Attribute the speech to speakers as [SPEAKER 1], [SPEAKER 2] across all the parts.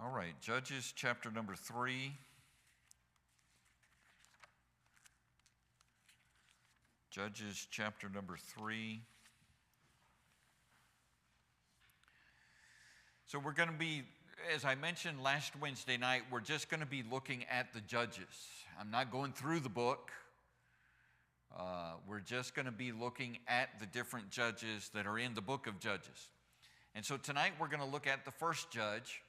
[SPEAKER 1] All right, Judges chapter number 3. Judges chapter number 3. So we're going to be, as I mentioned last Wednesday night, we're just going to be looking at the Judges. I'm not going through the book. We're just going to be looking at the different judges that are in the book of Judges. And so tonight we're going to look at the first judge.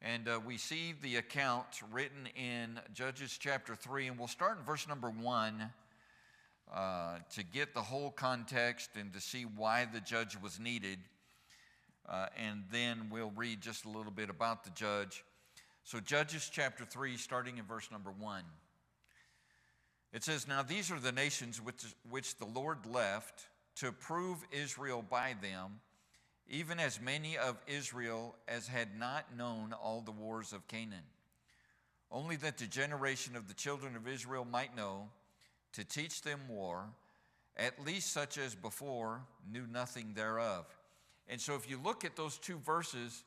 [SPEAKER 1] And we see the account written in Judges chapter 3, and we'll start in verse number 1 to get the whole context and to see why the judge was needed. And then we'll read just a little bit about the judge. So Judges chapter 3, starting in verse number 1. It says, "Now these are the nations which the Lord left to prove Israel by them, even as many of Israel as had not known all the wars of Canaan, only that the generation of the children of Israel might know, to teach them war, at least such as before knew nothing thereof." And so if you look at those two verses,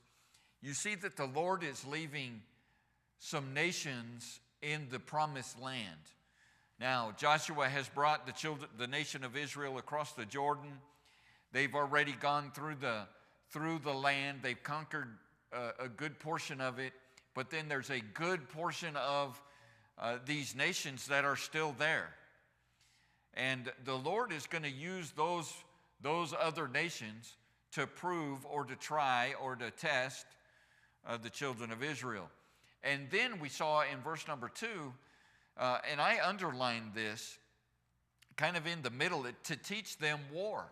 [SPEAKER 1] you see that the Lord is leaving some nations in the promised land. Now, Joshua has brought the nation of Israel across the Jordan. They've already gone through the land. They've conquered a good portion of it, but then there's a good portion of these nations that are still there. And the Lord is going to use those other nations to prove or to try or to test the children of Israel. And then we saw in verse number 2, and I underlined this kind of in the middle, to teach them war.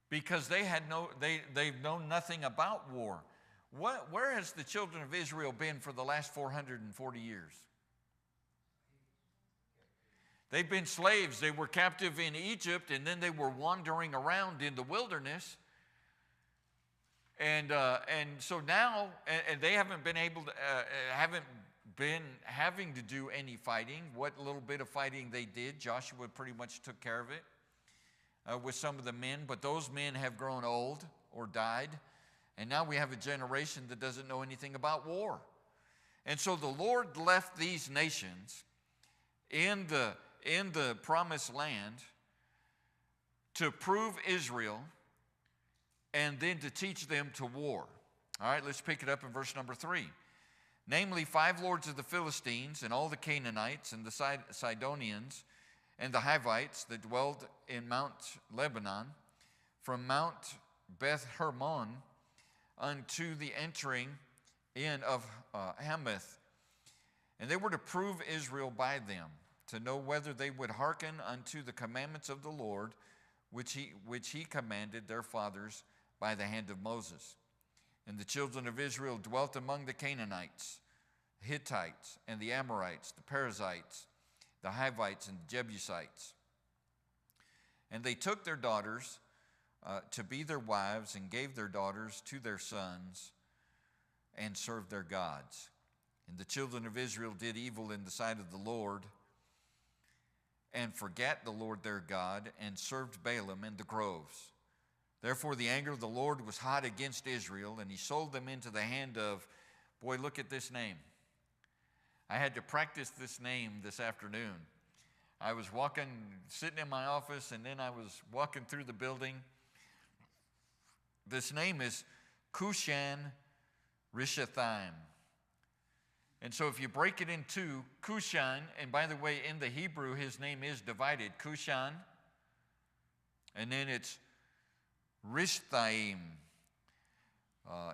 [SPEAKER 1] Because they've known nothing about war. Where has the children of Israel been for the last 440 years? They've been slaves. They were captive in Egypt, and then they were wandering around in the wilderness. And so now, and they haven't been able to, haven't been having to do any fighting. What little bit of fighting they did, Joshua pretty much took care of it. With some of the men, but those men have grown old or died, and now we have a generation that doesn't know anything about war. And so the Lord left these nations in the promised land to prove Israel and then to teach them to war. All right, let's pick it up in verse number 3. "Namely, 5 lords of the Philistines and all the Canaanites and the Sidonians and the Hivites that dwelled in Mount Lebanon, from Mount Beth Hermon unto the entering in of Hamath. And they were to prove Israel by them, to know whether they would hearken unto the commandments of the Lord, which he commanded their fathers by the hand of Moses. And the children of Israel dwelt among the Canaanites, Hittites, and the Amorites, the Perizzites, the Hivites, and the Jebusites. And they took their daughters to be their wives, and gave their daughters to their sons, and served their gods. And the children of Israel did evil in the sight of the Lord, and forgat the Lord their God, and served Balaam in the groves. Therefore the anger of the Lord was hot against Israel, and he sold them into the hand of," boy, look at this name. I had to practice this name this afternoon. I was sitting in my office, and then I was walking through the building. This name is Cushan Rishathaim. And so if you break it in two, Cushan, and by the way, in the Hebrew, his name is divided, Cushan, and then it's Rishthaim.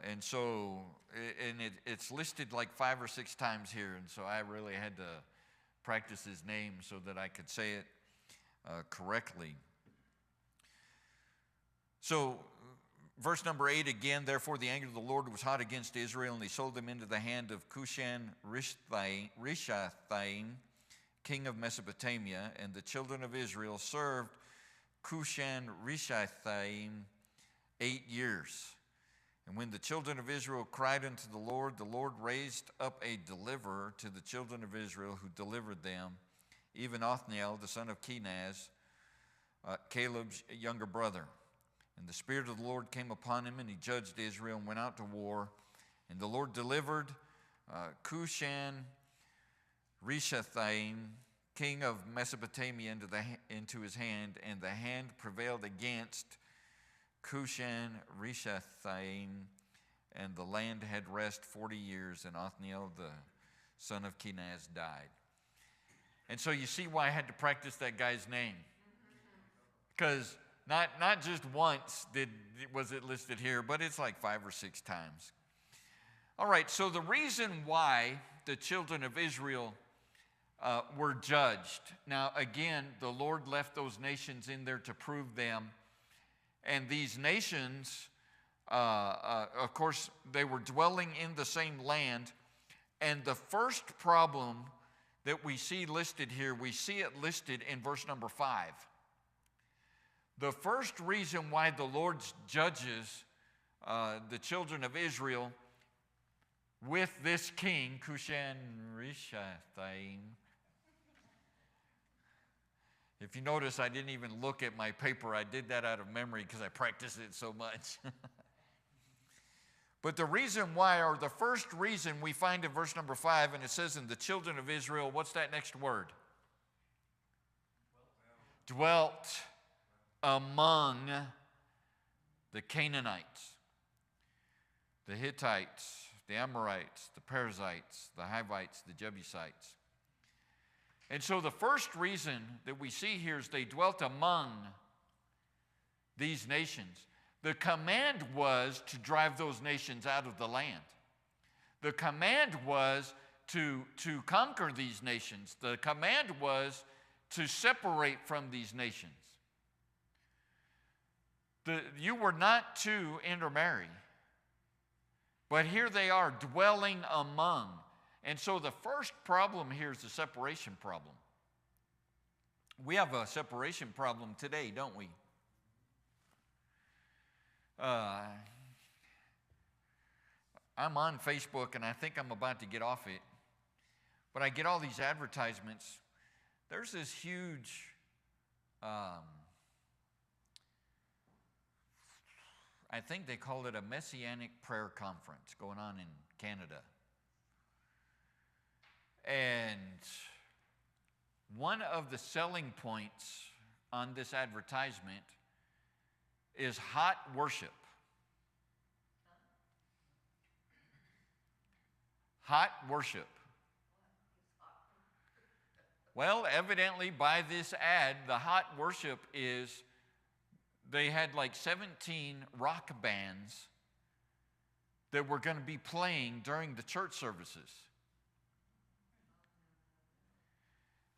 [SPEAKER 1] And so it's listed like 5 or 6 times here, and so I really had to practice his name so that I could say it correctly. So verse number 8 again, "Therefore the anger of the Lord was hot against Israel, and he sold them into the hand of Cushan Rishathaim, king of Mesopotamia, and the children of Israel served Cushan Rishathaim 8 years. And when the children of Israel cried unto the Lord raised up a deliverer to the children of Israel, who delivered them, even Othniel, the son of Kenaz, Caleb's younger brother. And the Spirit of the Lord came upon him, and he judged Israel and went out to war And the Lord delivered Cushan Rishathaim, king of Mesopotamia, into his hand, and the hand prevailed against Cushan Rishathaim, and the land had rest 40 years, and Othniel, the son of Kenaz, died. And so you see why I had to practice that guy's name. Because not just once was it listed here, but it's like 5 or 6 times. All right, so the reason why the children of Israel were judged. Now, again, the Lord left those nations in there to prove them. And these nations, of course, they were dwelling in the same land. And the first problem that we see listed here, we see it listed in verse number 5. The first reason why the Lord judges the children of Israel with this king, Cushan Rishathaim. If you notice, I didn't even look at my paper. I did that out of memory because I practiced it so much. But the reason why, or the first reason we find in verse number 5, and it says in the children of Israel, what's that next word? Dwelt among the Canaanites, the Hittites, the Amorites, the Perizzites, the Hivites, the Jebusites. And so the first reason that we see here is they dwelt among these nations. The command was to drive those nations out of the land. The command was to conquer these nations. The command was to separate from these nations. You were not to intermarry. But here they are dwelling among. And so the first problem here is the separation problem. We have a separation problem today, don't we? I'm on Facebook, and I think I'm about to get off it. But I get all these advertisements. There's this huge I think they call it a Messianic prayer conference going on in Canada. And one of the selling points on this advertisement is hot worship. Hot worship. Well, evidently by this ad, the hot worship is they had like 17 rock bands that were going to be playing during the church services.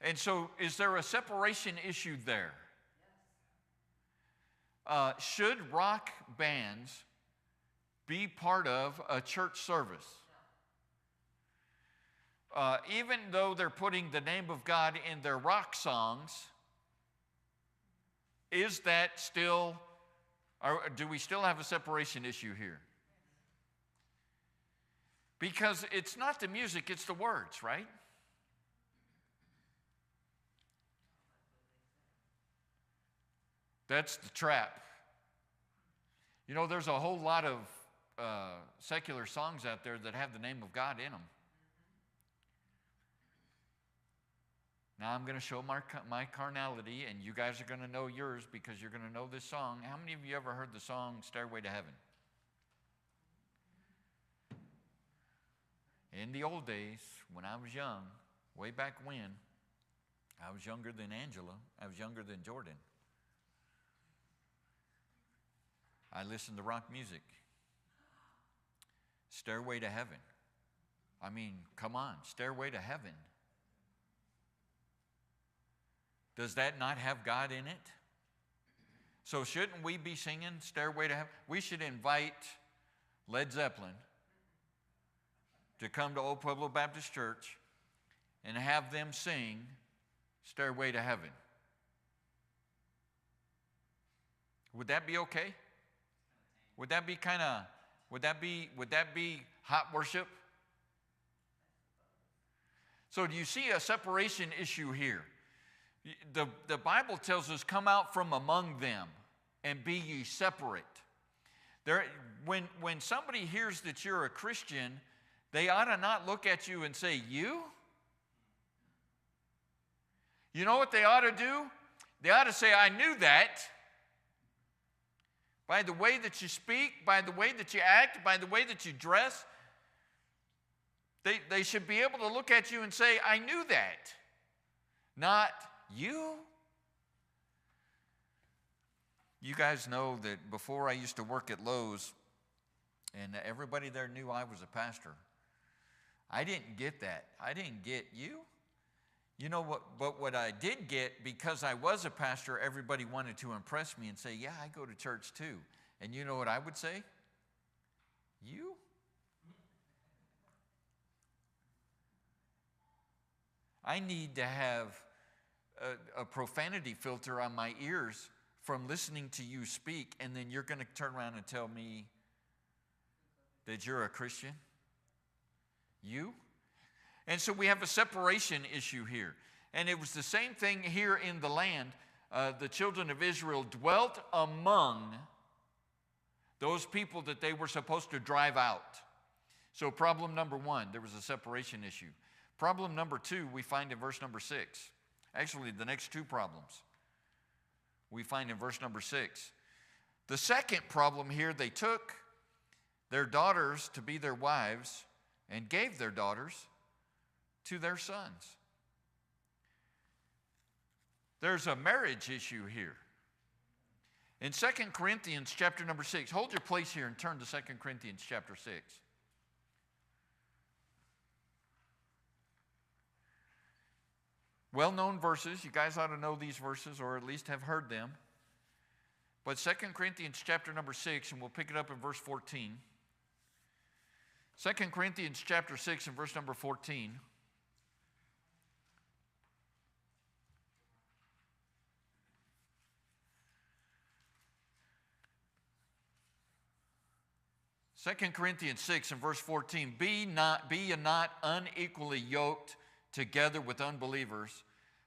[SPEAKER 1] And so, is there a separation issue there? Should rock bands be part of a church service? Even though they're putting the name of God in their rock songs, is that still, or do we still have a separation issue here? Because it's not the music, it's the words, right? That's the trap. You know, there's a whole lot of secular songs out there that have the name of God in them. Now I'm going to show my carnality, and you guys are going to know yours because you're going to know this song. How many of you ever heard the song Stairway to Heaven? In the old days, when I was young, way back when, I was younger than Angela. I was younger than Jordan. I listened to rock music. Stairway to Heaven. I mean, come on, Stairway to Heaven. Does that not have God in it? So shouldn't we be singing Stairway to Heaven? We should invite Led Zeppelin to come to Old Pueblo Baptist Church and have them sing Stairway to Heaven. Would that be okay? Would that be would that be hot worship? So do you see a separation issue here? The Bible tells us, come out from among them and be ye separate. When somebody hears that you're a Christian, they ought to not look at you and say, "You?" You know what they ought to do? They ought to say, "I knew that." By the way that you speak, by the way that you act, by the way that you dress, they should be able to look at you and say, "I knew that." Not, "You?" You guys know that before I used to work at Lowe's, and everybody there knew I was a pastor. I didn't get that. I didn't get, "You?" You know what? But what I did get, because I was a pastor, everybody wanted to impress me and say, "Yeah, I go to church too." And you know what I would say? "You?" I need to have a profanity filter on my ears from listening to you speak, and then you're going to turn around and tell me that you're a Christian? You? And so we have a separation issue here. And it was the same thing here in the land. The children of Israel dwelt among those people that they were supposed to drive out. So problem number one, there was a separation issue. Problem number two, we find in verse number 6. Actually, the next two problems we find in verse number 6. The second problem here, they took their daughters to be their wives and gave their daughters to their sons. There's a marriage issue here. In 2 Corinthians chapter number 6, hold your place here and turn to 2 Corinthians chapter 6. Well-known verses. You guys ought to know these verses or at least have heard them. But 2 Corinthians chapter number 6, and we'll pick it up in verse 14. 2 Corinthians chapter 6 and verse number 14. Second Corinthians 6 and verse 14, be ye not unequally yoked together with unbelievers.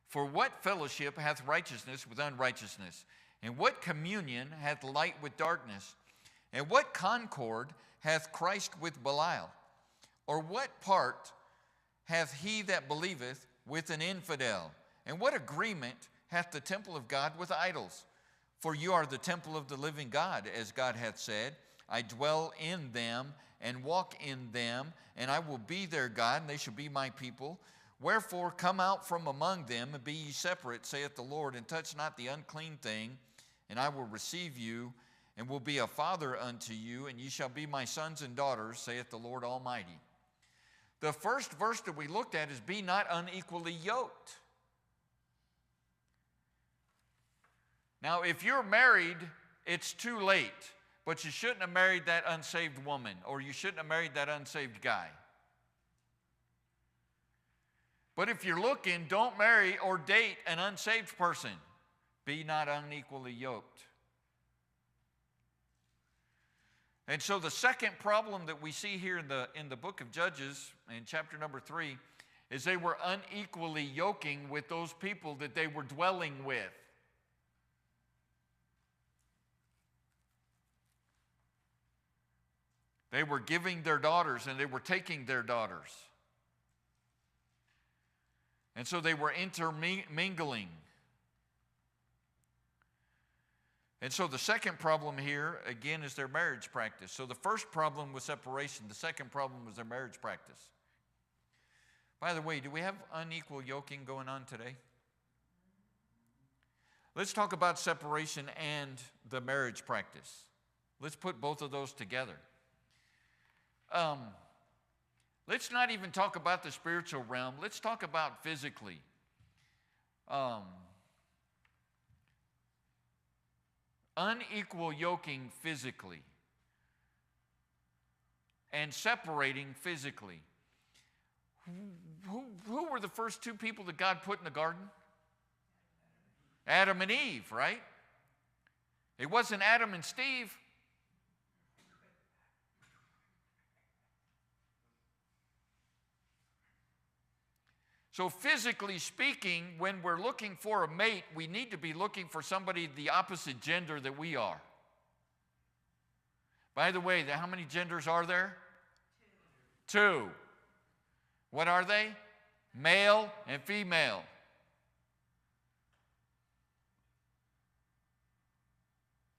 [SPEAKER 1] For what fellowship hath righteousness with unrighteousness? And what communion hath light with darkness? And what concord hath Christ with Belial? Or what part hath he that believeth with an infidel? And what agreement hath the temple of God with idols? For you are the temple of the living God, as God hath said, I dwell in them and walk in them, and I will be their God, and they shall be my people. Wherefore come out from among them, and be ye separate, saith the Lord, and touch not the unclean thing, and I will receive you, and will be a father unto you, and ye shall be my sons and daughters, saith the Lord Almighty. The first verse that we looked at is, be not unequally yoked. Now, if you're married, it's too late, but you shouldn't have married that unsaved woman, or you shouldn't have married that unsaved guy. But if you're looking, don't marry or date an unsaved person. Be not unequally yoked. And so the second problem that we see here in the book of Judges, in chapter number 3, is they were unequally yoking with those people that they were dwelling with. They were giving their daughters and they were taking their daughters. And so they were intermingling. And so the second problem here, again, is their marriage practice. So the first problem was separation. The second problem was their marriage practice. By the way, do we have unequal yoking going on today? Let's talk about separation and the marriage practice. Let's put both of those together. Let's not even talk about the spiritual realm. Let's talk about physically. Unequal yoking physically and separating physically. Who were the first two people that God put in the garden? Adam and Eve, right? It wasn't Adam and Steve. So physically speaking, when we're looking for a mate, we need to be looking for somebody the opposite gender that we are. By the way, how many genders are there? Two. What are they? Male and female.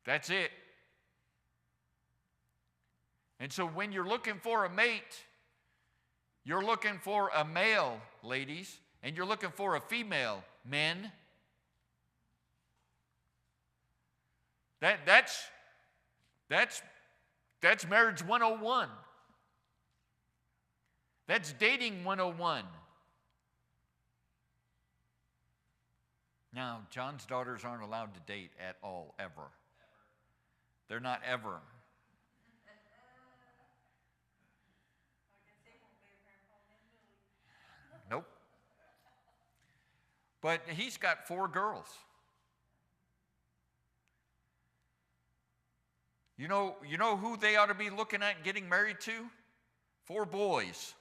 [SPEAKER 1] That's it. And so when you're looking for a mate, you're looking for a male, ladies, and you're looking for a female, men. That's marriage 101. That's dating 101. Now, John's daughters aren't allowed to date at all, ever. They're not ever. Nope. But he's got 4 girls. You know who they ought to be looking at getting married to? 4 boys.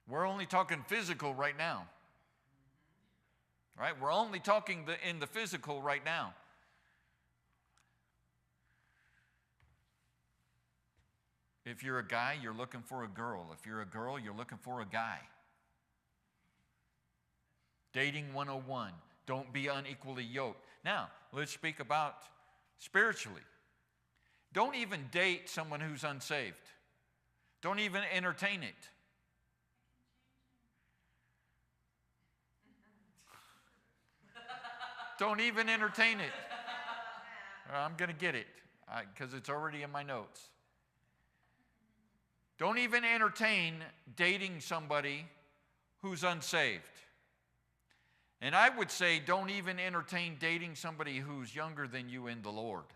[SPEAKER 1] We're only talking physical right now. Right? We're only talking in the physical right now. If you're a guy, you're looking for a girl. If you're a girl, you're looking for a guy. Dating 101. Don't be unequally yoked. Now, let's speak about spiritually. Don't even date someone who's unsaved. Don't even entertain it. Don't even entertain it. I'm going to get it because it's already in my notes. Don't even entertain dating somebody who's unsaved. And I would say don't even entertain dating somebody who's younger than you in the Lord.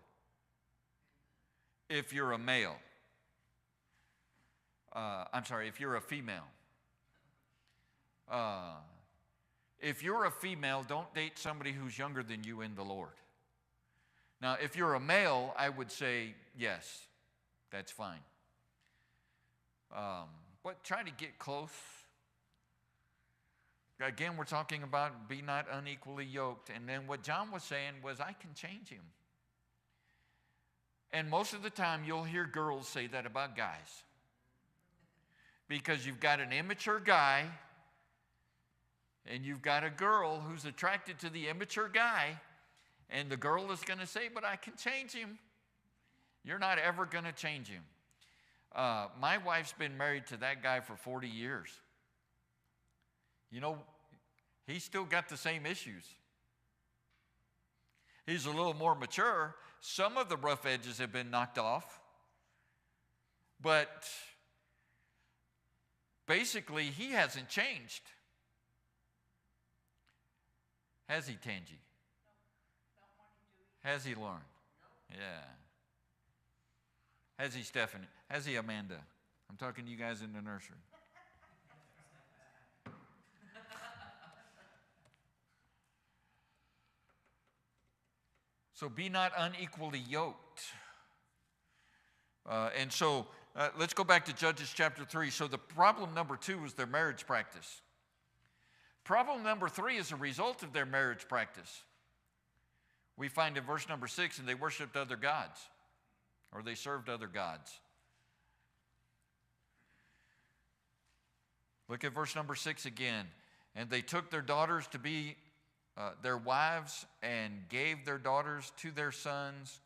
[SPEAKER 1] If you're a male. If you're a female. If you're a female, don't date somebody who's younger than you in the Lord. Now, if you're a male, I would say yes, that's fine. But try to get close. Again, we're talking about be not unequally yoked. And then what John was saying was, I can change him. And most of the time, you'll hear girls say that about guys. Because you've got an immature guy, and you've got a girl who's attracted to the immature guy, and the girl is going to say, but I can change him. You're not ever going to change him. My wife's been married to that guy for 40 years. You know, he's still got the same issues. He's a little more mature. Some of the rough edges have been knocked off. But basically, he hasn't changed. Has he, Tangi? Has he learned? Yeah. Has he, Stephanie? Has he, Amanda? I'm talking to you guys in the nursery. So be not unequally yoked. Let's go back to Judges chapter 3. So the problem number 2 is their marriage practice. Problem number 3 is a result of their marriage practice. We find in verse number 6, and they worshiped other gods, or they served other gods. Look at verse number 6 again. And they took their daughters to be their wives and gave their daughters to their sons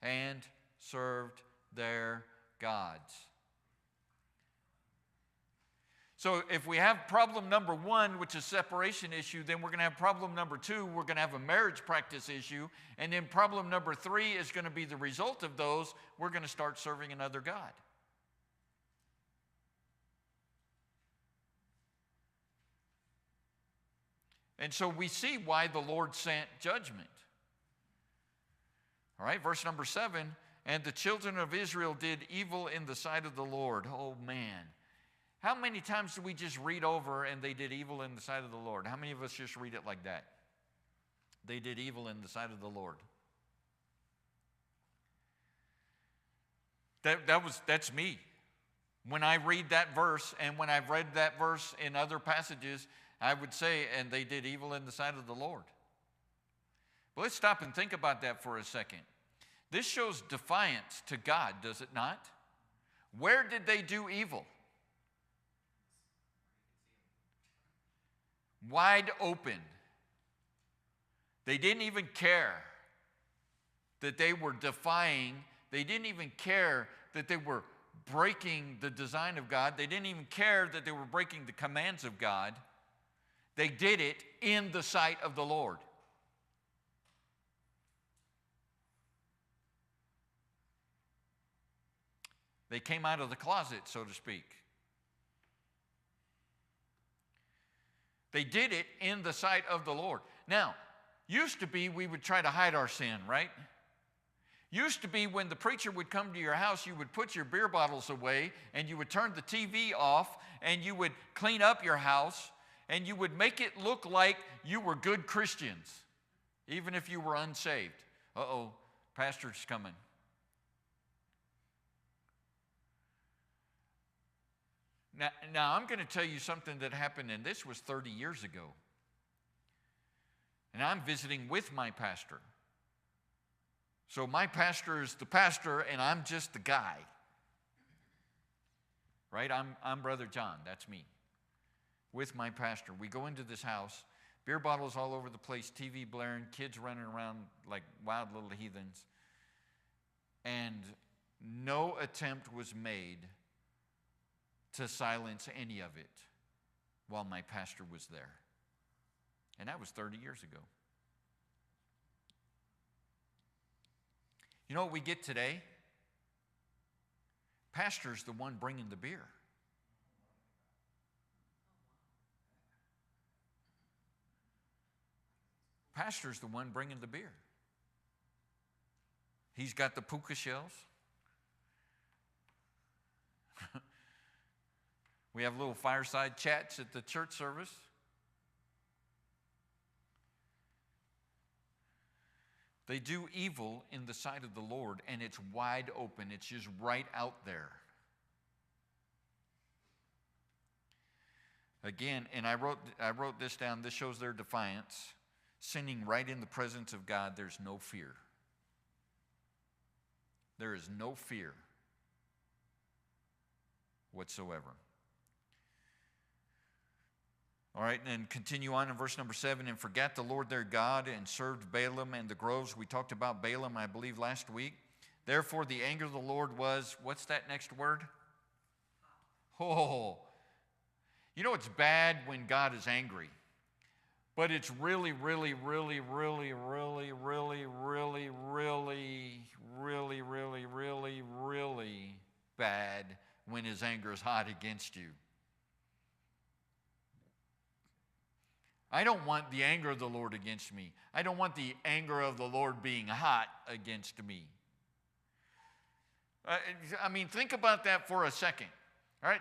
[SPEAKER 1] and served their gods. So if we have problem number 1, which is separation issue, then we're going to have problem number 2, we're going to have a marriage practice issue, and then problem number 3 is going to be the result of those, we're going to start serving another god. And so we see why the Lord sent judgment. All right, verse number 7, and the children of Israel did evil in the sight of the Lord. Oh, man. How many times do we just read over and they did evil in the sight of the Lord? How many of us just read it like that? They did evil in the sight of the Lord. That's me. When I read that verse, and when I've read that verse in other passages, I would say, and they did evil in the sight of the Lord. But let's stop and think about that for a second. This shows defiance to God, does it not? Where did they do evil? Wide open. They didn't even care that they were defying. They didn't even care that they were breaking the design of God. They didn't even care that they were breaking the commands of God. They did it in the sight of the Lord. They came out of the closet, so to speak. They did it in the sight of the Lord. Now, used to be we would try to hide our sin, right? Used to be when the preacher would come to your house, you would put your beer bottles away and you would turn the TV off and you would clean up your house and you would make it look like you were good Christians, even if you were unsaved. Uh-oh, pastor's coming. Now, I'm going to tell you something that happened, and this was 30 years ago. And I'm visiting with my pastor. So my pastor is the pastor, and I'm just the guy. Right? I'm Brother John. That's me. With my pastor. We go into this house. Beer bottles all over the place, TV blaring, kids running around like wild little heathens. And no attempt was made to silence any of it while my pastor was there. And that was 30 years ago. You know what we get today? Pastor's the one bringing the beer. Pastor's the one bringing the beer. He's got the puka shells. We have little fireside chats at the church service. They do evil in the sight of the Lord, and it's wide open. It's just right out there. Again, and I wrote this down. This shows their defiance. Sinning right in the presence of God, there's no fear. There is no fear whatsoever. All right, and continue on in verse number 7. And forgot the Lord their God and served Balaam and the groves. We talked about Balaam, I believe, last week. Therefore, the anger of the Lord was, what's that next word? Oh. You know, it's bad when God is angry. But it's really, really, really, really, really, really, really, really, really, really, really, really bad when his anger is hot against you. I don't want the anger of the Lord against me. I don't want the anger of the Lord being hot against me. I mean, think about that for a second. All right,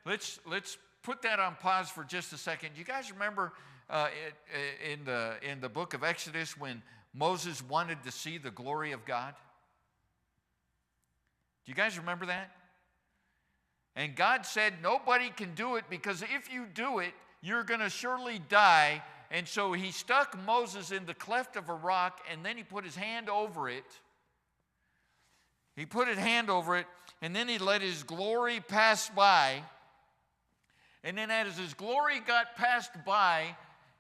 [SPEAKER 1] let's put that on pause for just a second. You guys remember in the book of Exodus when Moses wanted to see the glory of God? Do you guys remember that? And God said, nobody can do it because if you do it, you're going to surely die. And so he stuck Moses in the cleft of a rock, and then he put his hand over it. He put his hand over it, and then he let his glory pass by. And then as his glory got passed by,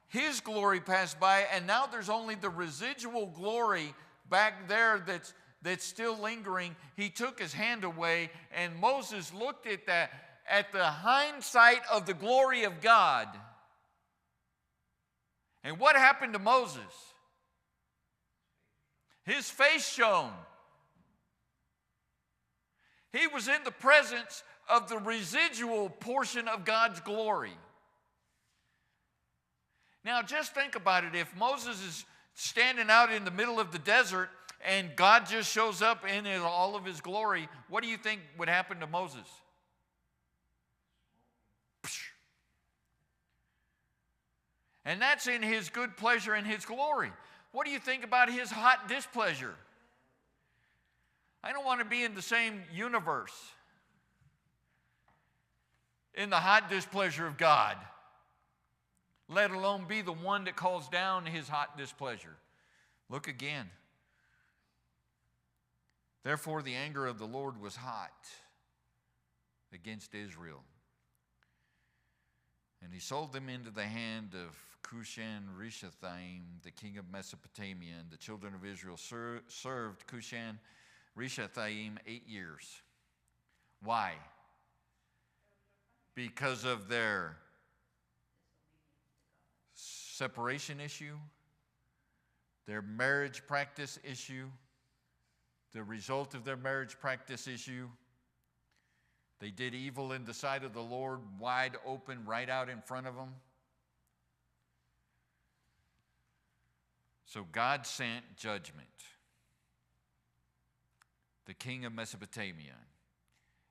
[SPEAKER 1] his glory passed by, and now there's only the residual glory back there that's still lingering. He took his hand away, and Moses looked at that, at the hindsight of the glory of God. And what happened to Moses? His face shone. He was in the presence of the residual portion of God's glory. Now just think about it. If Moses is standing out in the middle of the desert and God just shows up in all of his glory, what do you think would happen to Moses? And that's in his good pleasure and his glory. What do you think about his hot displeasure? I don't want to be in the same universe, in the hot displeasure of God, let alone be the one that calls down his hot displeasure. Look again. Therefore the anger of the Lord was hot against Israel. And he sold them into the hand of Cushan-Rishathaim, the king of Mesopotamia. And the children of Israel served Cushan-Rishathaim 8 years. Why? Because of their separation issue, their marriage practice issue, the result of their marriage practice issue. They did evil in the sight of the Lord, wide open, right out in front of them. So God sent judgment. The king of Mesopotamia.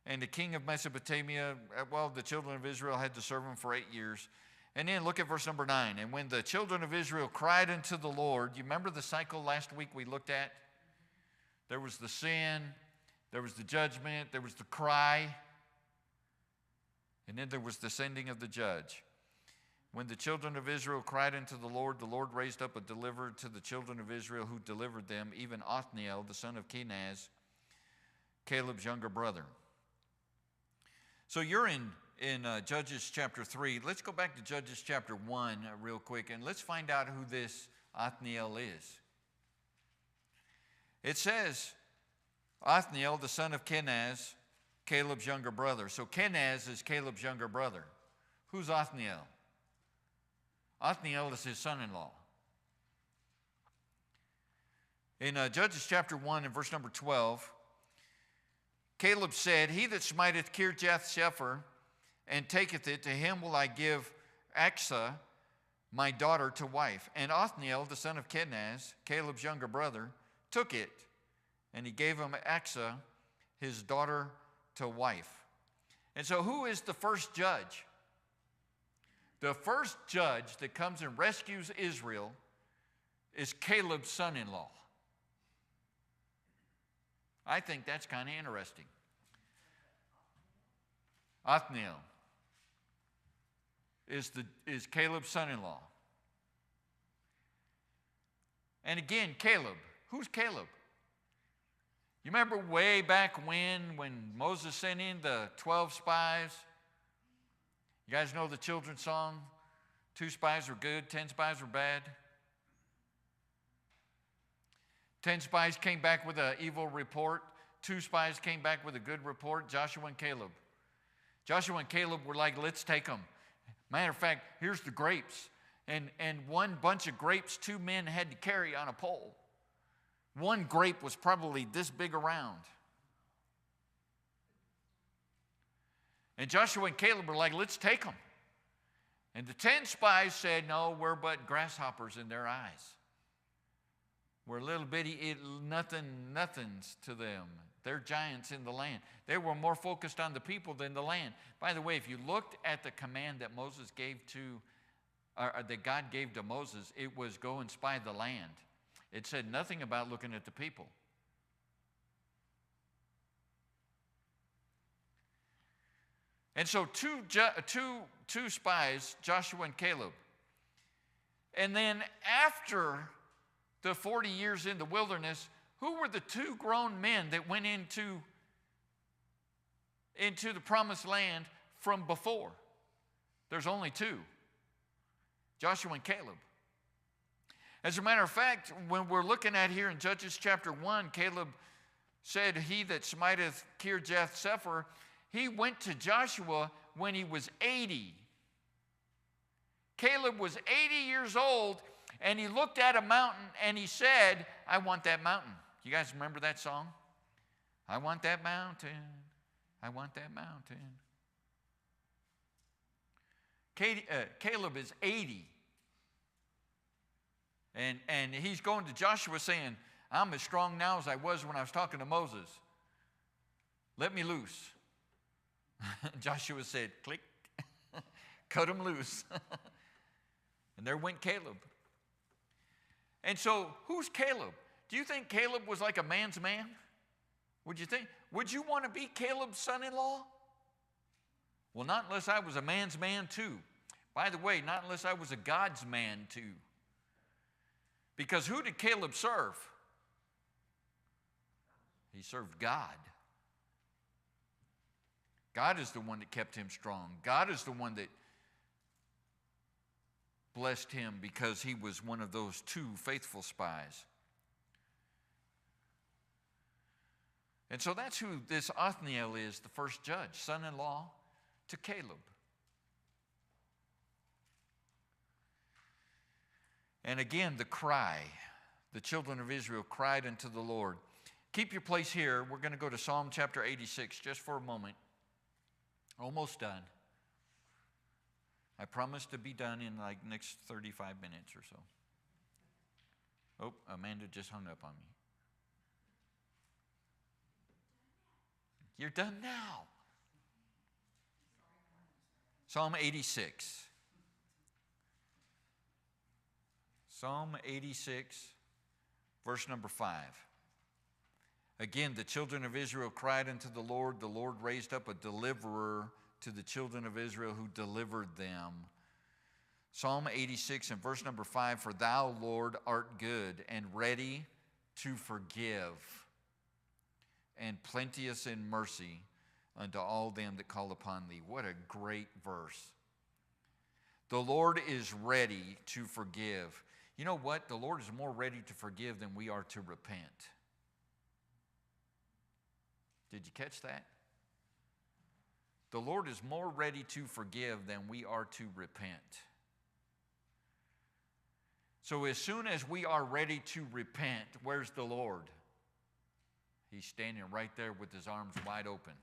[SPEAKER 1] And the king of Mesopotamia, well, the children of Israel had to serve him for 8 years. And then look at verse number 9. And when the children of Israel cried unto the Lord, you remember the cycle last week we looked at? There was the sin, there was the judgment, there was the cry, and then there was the sending of the judge. When the children of Israel cried unto the Lord raised up a deliverer to the children of Israel who delivered them, even Othniel, the son of Kenaz, Caleb's younger brother. So you're in Judges chapter 3. Let's go back to Judges chapter 1 real quick, and let's find out who this Othniel is. It says, Othniel, the son of Kenaz, Caleb's younger brother. So Kenaz is Caleb's younger brother. Who's Othniel? Othniel is his son-in-law. In Judges chapter 1 and verse number 12, Caleb said, He that smiteth Kirjath-Sepher and taketh it, to him will I give Achsah, my daughter, to wife. And Othniel, the son of Kenaz, Caleb's younger brother, took it, and he gave him Achsah, his daughter, to wife. And so who is the first judge? The first judge that comes and rescues Israel is Caleb's son-in-law. I think that's kind of interesting. Othniel is Caleb's son-in-law. And again, Caleb. Who's Caleb? You remember way back when Moses sent in the 12 spies? You guys know the children's song? 2 spies were good, 10 spies were bad. 10 spies came back with an evil report. 2 spies came back with a good report, Joshua and Caleb. Joshua and Caleb were like, let's take them. Matter of fact, here's the grapes. And one bunch of grapes 2 men had to carry on a pole. One grape was probably this big around. And Joshua and Caleb were like, let's take them. And the 10 spies said, no, we're but grasshoppers in their eyes. We're little bitty, nothings to them. They're giants in the land. They were more focused on the people than the land. By the way, if you looked at the command that Moses gave that God gave to Moses, it was go and spy the land. It said nothing about looking at the people. And so two spies, Joshua and Caleb. And then after the 40 years in the wilderness, who were the 2 grown men that went into the promised land from before? There's only 2. Joshua and Caleb. As a matter of fact, when we're looking at here in Judges chapter 1, Caleb said, He that smiteth Kirjath-Sepher, he went to Joshua when he was 80. Caleb was 80 years old, and he looked at a mountain, and he said, I want that mountain. You guys remember that song? I want that mountain. I want that mountain. Caleb is 80. And he's going to Joshua saying, I'm as strong now as I was when I was talking to Moses. Let me loose. Joshua said, click, cut him loose. And there went Caleb. And so, who's Caleb? Do you think Caleb was like a man's man? Would you think? Would you want to be Caleb's son-in-law? Well, not unless I was a man's man too. By the way, not unless I was a God's man too. Because who did Caleb serve? He served God. God is the one that kept him strong. God is the one that blessed him because he was one of those 2 faithful spies. And so that's who this Othniel is, the first judge, son-in-law to Caleb. And again, the cry. The children of Israel cried unto the Lord. Keep your place here. We're going to go to Psalm chapter 86 just for a moment. Almost done. I promise to be done in like next 35 minutes or so. Oh, Amanda just hung up on me. You're done now. Psalm 86. Psalm 86, verse number 5. Again, the children of Israel cried unto the Lord. The Lord raised up a deliverer to the children of Israel who delivered them. Psalm 86 and verse number 5, for thou, Lord, art good and ready to forgive, and plenteous in mercy unto all them that call upon thee. What a great verse. The Lord is ready to forgive. You know what? The Lord is more ready to forgive than we are to repent. Did you catch that? The Lord is more ready to forgive than we are to repent. So as soon as we are ready to repent, where's the Lord? He's standing right there with his arms wide open,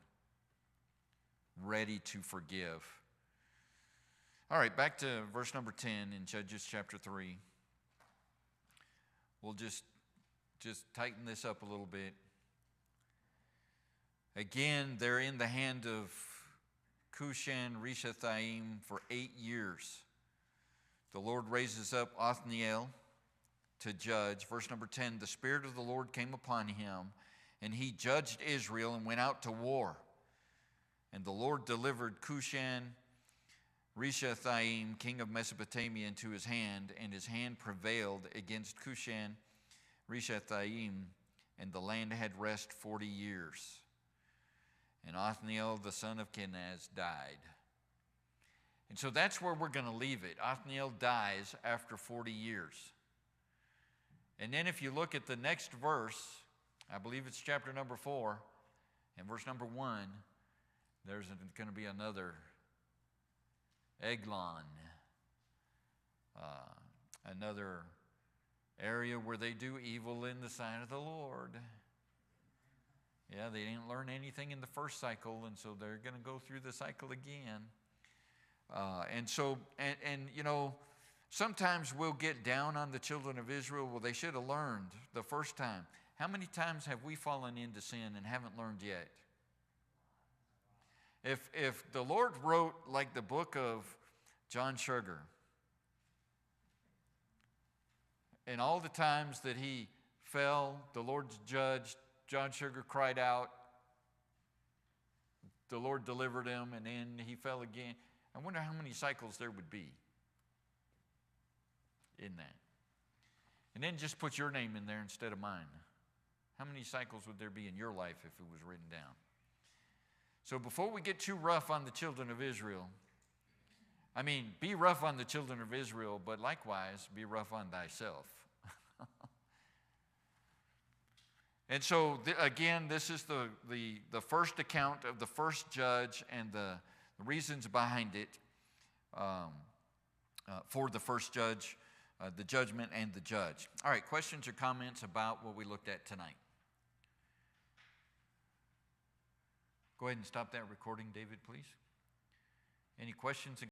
[SPEAKER 1] ready to forgive. All right, back to verse number 10 in Judges chapter 3. We'll just tighten this up a little bit. Again, they're in the hand of Cushan-Rishathaim for 8 years. The Lord raises up Othniel to judge. Verse number 10, the Spirit of the Lord came upon him, and he judged Israel and went out to war. And the Lord delivered Cushan-Rishathaim, king of Mesopotamia, into his hand, and his hand prevailed against Cushan-Rishathaim, and the land had rest 40 years. And Othniel, the son of Kenaz, died. And so that's where we're going to leave it. Othniel dies after 40 years. And then if you look at the next verse, I believe it's chapter number 4, and verse number 1, there's going to be another Eglon, another area where they do evil in the sight of the Lord. Yeah, they didn't learn anything in the first cycle, and so they're going to go through the cycle again. And you know, sometimes we'll get down on the children of Israel. Well, they should have learned the first time. How many times have we fallen into sin and haven't learned yet? If the Lord wrote like the book of John Sugar, and all the times that he fell, the Lord's judged, John Sugar cried out, the Lord delivered him, and then he fell again. I wonder how many cycles there would be in that. And then just put your name in there instead of mine. How many cycles would there be in your life if it was written down? So before we get too rough on the children of Israel, be rough on the children of Israel, but likewise be rough on thyself. And so, again, this is the first account of the first judge and the reasons behind it for the first judge, the judgment and the judge. All right, questions or comments about what we looked at tonight? Go ahead and stop that recording, David, please. Any questions?